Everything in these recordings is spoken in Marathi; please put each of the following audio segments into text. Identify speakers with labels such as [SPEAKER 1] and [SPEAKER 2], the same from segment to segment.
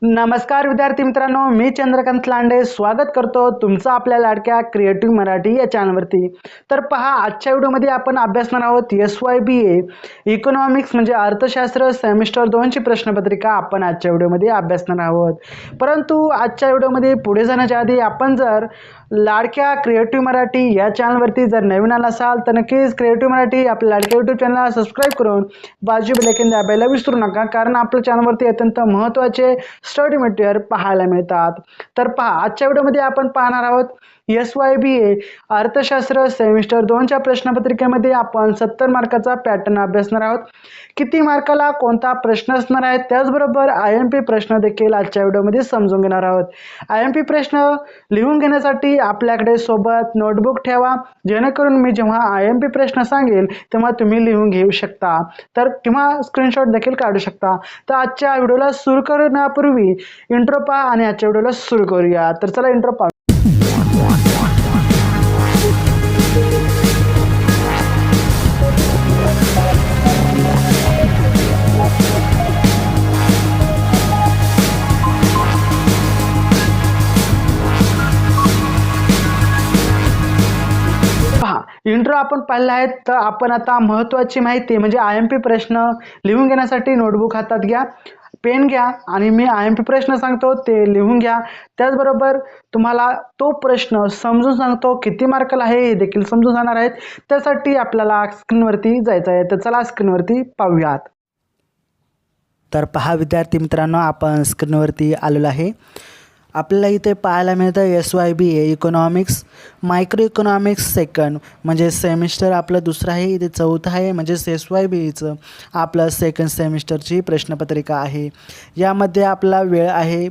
[SPEAKER 1] नमस्कार विद्यार्थी मित्रांनो, मी चंद्रकांत लांडे स्वागत करतो तुमचं आपल्या लाडक्या क्रिएटिव्ह मराठी या चॅनलवरती। तर पहा, आजच्या व्हिडिओमध्ये आपण अभ्यासणार आहोत SYBA इकॉनॉमिक्स म्हणजे अर्थशास्त्र सेमिस्टर 2 ची प्रश्नपत्रिका आपण आजच्या व्हिडिओमध्ये अभ्यासणार आहोत। परंतु आजच्या व्हिडिओमध्ये पुढे जाण्याच्या आधी आपण जर लाडक्या क्रिएटिव्ह मराठी या चॅनलवरती जर नवीन आला असाल तर नक्कीच क्रिएटिव्ह मराठी आपल्या लाडक्या यूट्यूब चॅनलला सबस्क्राइब करून बाजू बेल आयकॉन दाबायला विसरू नका, कारण आपल्या चॅनलवरती अत्यंत महत्त्वाचे स्टडी मटेरियल पाहायला मिळतात। तर पहा, आजच्या व्हिडिओमध्ये आपण पाहणार आहोत SYBA अर्थशास्त्र सेमिस्टर 2 च्या प्रश्नपत्रिकेमध्ये आपण 70 मार्काचा पॅटर्न अभ्यासणार आहोत। किती मार्काला कोणता प्रश्न असणार आहे, त्याचबरोबर IMP प्रश्न देखील आजच्या व्हिडिओमध्ये समजून घेणार आहोत। IMP प्रश्न लिहून घेण्यासाठी आपल्याकडे सोबत नोटबुक ठेवा, जेणेकरून मी जेव्हा IMP प्रश्न सांगेल तेव्हा तुम्ही लिहून घेऊ शकता तर किंवा स्क्रीनशॉट देखील काढू शकता। तर आजच्या व्हिडिओला सुरू करण्यापूर्वी इंट्रो पहा आणि आजच्या व्हिडिओला सुरू करूया। तर चला इंट्रो पहा। इंट्रो आपण पाहिला आहे, तर आपण आता महत्त्वाची माहिती म्हणजे IMP प्रश्न लिहून घेण्यासाठी नोटबुक हातात घ्या, पेन घ्या आणि मी IMP प्रश्न सांगतो ते लिहून घ्या। त्याचबरोबर तुम्हाला तो प्रश्न समजून सांगतो किती मार्काला आहे हे देखील समजून जाणार आहेत। त्यासाठी आपल्याला स्क्रीनवरती जायचं आहे, तर चला स्क्रीनवरती पाहूयात।
[SPEAKER 2] तर पहा विद्यार्थी मित्रांनो, आपण स्क्रीनवरती आलेलो आहे। आपल्याला इथे पाहायला मिळतं SYBA economics micro economics second म्हणजे सेमिस्टर आपलं दुसरं आहे, इथे चौथं आहे म्हणजे SYBAचं आपलं सेकंड सेमिस्टरची प्रश्नपत्रिका आहे। यामध्ये आपला वेळ आहे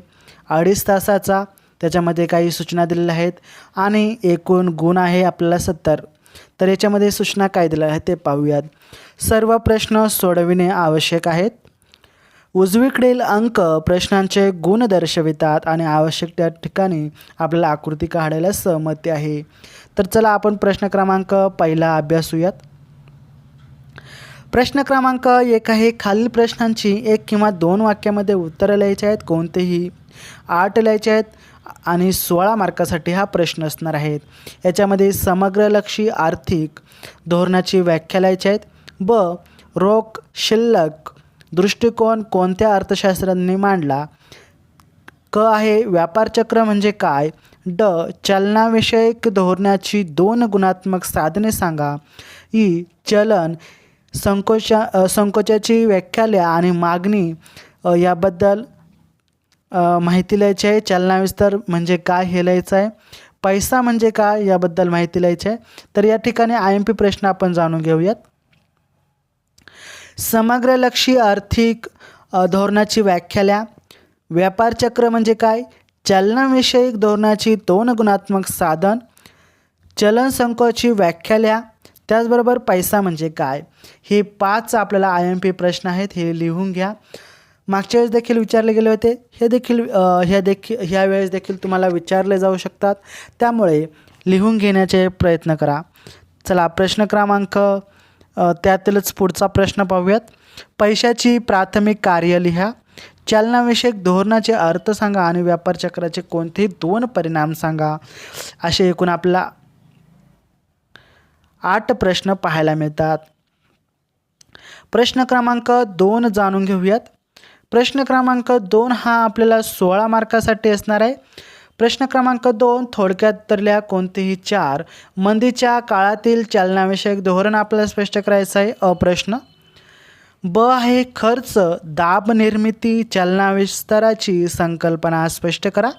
[SPEAKER 2] 2.5 तासाचा, त्याच्यामध्ये काही सूचना दिलेल्या आहेत आणि एकूण गुण आहे आपल्याला 70। तर याच्यामध्ये सूचना काय दिल्या आहेत ते पाहूयात। सर्व प्रश्न सोडविणे आवश्यक आहेत। उजवीकडील अंक प्रश्नांचे गुण दर्शवितात आणि आवश्यक त्या ठिकाणी आपल्याला आकृती काढायला सहमती आहे। तर चला आपण प्रश्न क्रमांक पहिला अभ्यासूयात। प्रश्न क्रमांक 1 आहे, खालील प्रश्नांची 1 किंवा 2 वाक्यामध्ये उत्तरं लिहायची आहेत, कोणतेही 8 लिहायचे आहेत आणि 16 मार्कासाठी हा प्रश्न असणार आहे। याच्यामध्ये समग्रलक्षी आर्थिक धोरणाची व्याख्या लिहायची आहेत। ब, रोख शिल्लक दृष्टिकोन कोणत्या अर्थशास्त्रज्ञांनी मांडला। क आहे, व्यापार चक्र म्हणजे काय। ड, चलनाविषयक धोरणाची 2 गुणात्मक साधने सांगा। ई, चलन संकोचाची व्याख्या लिहा आणि मागणी याबद्दल माहिती लिहायची आहे। चलनाविस्तार म्हणजे काय हे लिहायचं आहे। पैसा म्हणजे काय याबद्दल माहिती लिहायची आहे। तर या ठिकाणी IMP प्रश्न आपण जाणून घेऊयात। समग्रलक्षी आर्थिक धोरणाची व्याख्या लिहा। व्यापार चक्र म्हणजे काय, चलनविषयक धोरणाची 2 गुणात्मक साधन, चलन संकोची व्याख्या लिहा। त्याचबरोबर पैसा म्हणजे काय। हे 5 आपल्याला IMP प्रश्न आहेत, हे लिहून घ्या। मागच्या वेळेस देखील विचारले गेले होते, हे देखील ह्या वेळेस देखील तुम्हाला विचारले जाऊ शकतात, त्यामुळे लिहून घेण्याचे प्रयत्न करा। चला प्रश्न क्रमांक त्यातीलच पुढचा प्रश्न पाहूयात। पैशाची प्राथमिक कार्य लिहा, चलनाविषयक धोरणाचे अर्थ सांगा आणि व्यापार चक्राचे कोणतेही 2 परिणाम सांगा। असे एकूण आपल्याला 8 प्रश्न पाहायला मिळतात। प्रश्न क्रमांक 2 जाणून घेऊयात। प्रश्न क्रमांक 2 हा आपल्याला 16 मार्कासाठी असणार आहे। प्रश्न क्रमांक 2, थोडक्यात तर लिहा कोणतेही 4 मंदीच्या काळातील चलनाविषयक धोरण आपल्याला स्पष्ट करायचं आहे। अप्रश्न। ब आहे, खर्च दाब निर्मिती चलनाविस्ताराची संकल्पना स्पष्ट करा।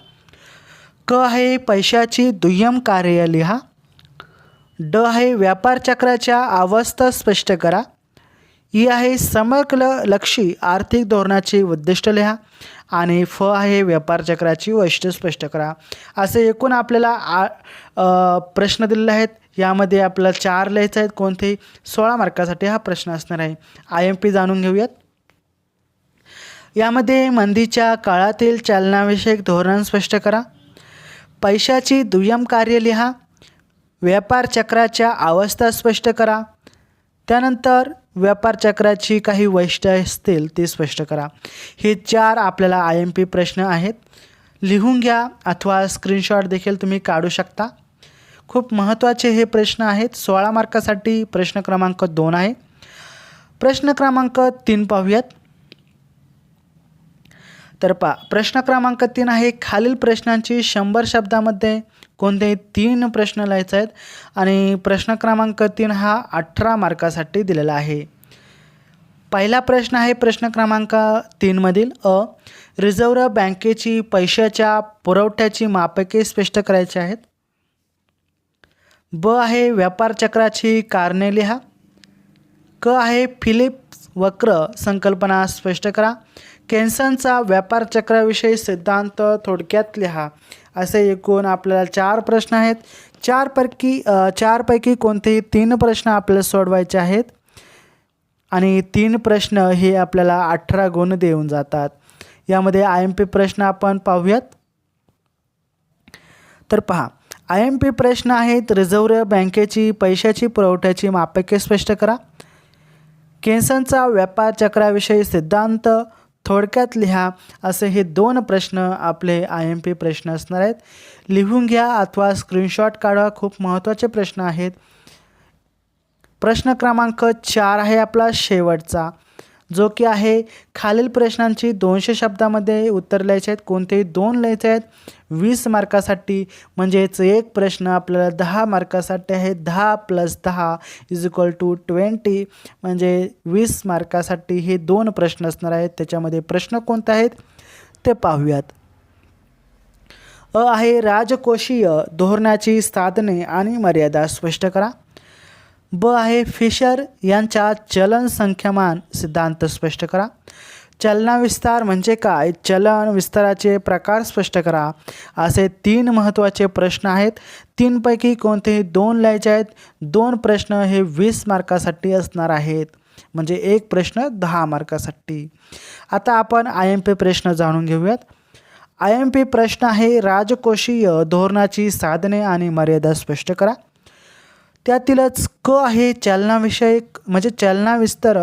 [SPEAKER 2] क आहे, पैशाची दुय्यम कार्य लिहा। ड आहे, व्यापार चक्राच्या अवस्था स्पष्ट करा। ई आहे, समग्रलक्षी आर्थिक धोरणाची उद्दिष्ट लिहा आणि फ आहे, व्यापार चक्राची वैशिष्ट्ये स्पष्ट करा। असे एकूण आपल्याला प्रश्न दिलेले आहेत। यामध्ये आपल्याला 4 लिहायचे आहेत, कोणतेही 16 मार्कासाठी हा प्रश्न असणार आहे। IMP जाणून घेऊयात। यामध्ये मंदीच्या काळातील चलनाविषयक धोरण स्पष्ट करा, पैशाची दुय्यम कार्य लिहा, व्यापार चक्राच्या अवस्था स्पष्ट करा, त्यानंतर व्यापार चक्राची काही वैशिष्ट्ये असतील ती स्पष्ट करा. हे 4 आपल्याला IMP प्रश्न आहेत. लिहून घ्या अथवा स्क्रीनशॉट देखील तुम्ही काढू शकता. खूप महत्त्वाचे हे प्रश्न आहेत. 16 मार्कासाठी प्रश्न क्रमांक 2 आहे. प्रश्न क्रमांक 3 पाहूयात. तर प्रश्न क्रमांक 3 आहे, खालील प्रश्नांची 100 शब्दामध्ये कोणतेही 3 प्रश्न लिहायचे आहेत आणि प्रश्न क्रमांक 3 हा 18 मार्कासाठी दिलेला आहे. पहिला प्रश्न आहे प्रश्न क्रमांक 3 मधील रिझर्व्ह बँकेची पैशाच्या पुरवठ्याची मापके स्पष्ट करायची आहेत. ब आहे व्यापार चक्राची कारणे लिहा. क आहे फिलिप्स वक्र संकल्पना स्पष्ट करा. केन्सनचा व्यापार चक्राविषयी सिद्धांत थोडक्यात लिहा. असे एकूण आपल्याला 4 प्रश्न आहेत. 4 पैकी कोणतेही 3 प्रश्न आपल्याला सोडवायचे आहेत आणि 3 प्रश्न हे आपल्याला 18 गुण देऊन जातात. यामध्ये IMP प्रश्न आपण पाहूयात. तर पहा, IMP प्रश्न आहेत, रिझर्व्ह बँकेची पैशाची पुरवठ्याची मापके स्पष्ट करा. केन्सनचा व्यापार चक्राविषयी सिद्धांत थोडक्यात लिहा. असे हे 2 प्रश्न आपले IMP प्रश्न असणार आहेत. लिहून घ्या अथवा स्क्रीनशॉट काढा. खूप महत्त्वाचे प्रश्न आहेत. प्रश्न क्रमांक 4 आहे आपला शेवटचा, जो की आहे खालील प्रश्नांची 200 शब्दामध्ये उत्तर लिहायचे आहेत. कोणतेही 2 लिहायचे आहेत 20 मार्कासाठी. म्हणजेच एक प्रश्न आपल्याला 10 मार्कासाठी आहे. 10 + 10 = 20 म्हणजे 20 मार्कासाठी हे 2 प्रश्न असणार आहेत. त्याच्यामध्ये प्रश्न कोणते आहेत ते पाहूयात. आहे राजकोषीय धोरणाची साधने आणि मर्यादा स्पष्ट करा. ब आहे फिशर यांच्या चलन संख्यामान सिद्धांत स्पष्ट करा. चलनविस्तार म्हणजे काय, चलन विस्ताराचे प्रकार स्पष्ट करा. असे 3 महत्त्वाचे प्रश्न आहेत. 3 पैकी कोणतेही 2 लिहायचे आहेत. 2 प्रश्न हे 20 मार्कासाठी असणार आहेत. म्हणजे एक प्रश्न 10 मार्कासाठी. आता आपण IMP प्रश्न जाणून घेऊयात. IMP प्रश्न आहे राजकोषीय धोरणाची साधने आणि मर्यादा स्पष्ट करा. त्यातीलच क आहे चलनाविषयक म्हणजे चलनविस्तार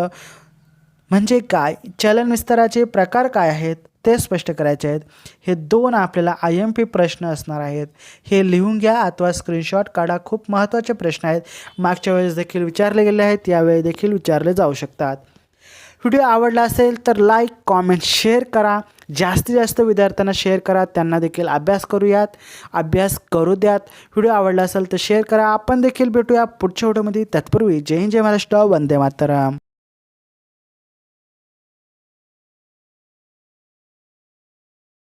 [SPEAKER 2] म्हणजे काय, चलन विस्ताराचे प्रकार काय आहेत ते स्पष्ट करायचे आहेत. हे 2 आपल्याला IMP प्रश्न असणार आहेत. हे लिहून घ्या अथवा स्क्रीनशॉट काढा. खूप महत्त्वाचे प्रश्न आहेत. मागच्या वेळेस देखील विचारले गेले आहेत, यावेळी देखील विचारले जाऊ शकतात. व्हिडिओ आवडला असेल तर लाईक, कॉमेंट, शेअर करा. जास्तीत जास्त विद्यार्थ्यांना शेअर करा, त्यांना देखील अभ्यास करू द्यात. व्हिडिओ आवडला असेल तर शेअर करा. आपण देखील भेटूया पुढच्या व्हिडिओमध्ये. तत्पूर्वी जय हिंद, जय महाराष्ट्र, वंदे मातरम.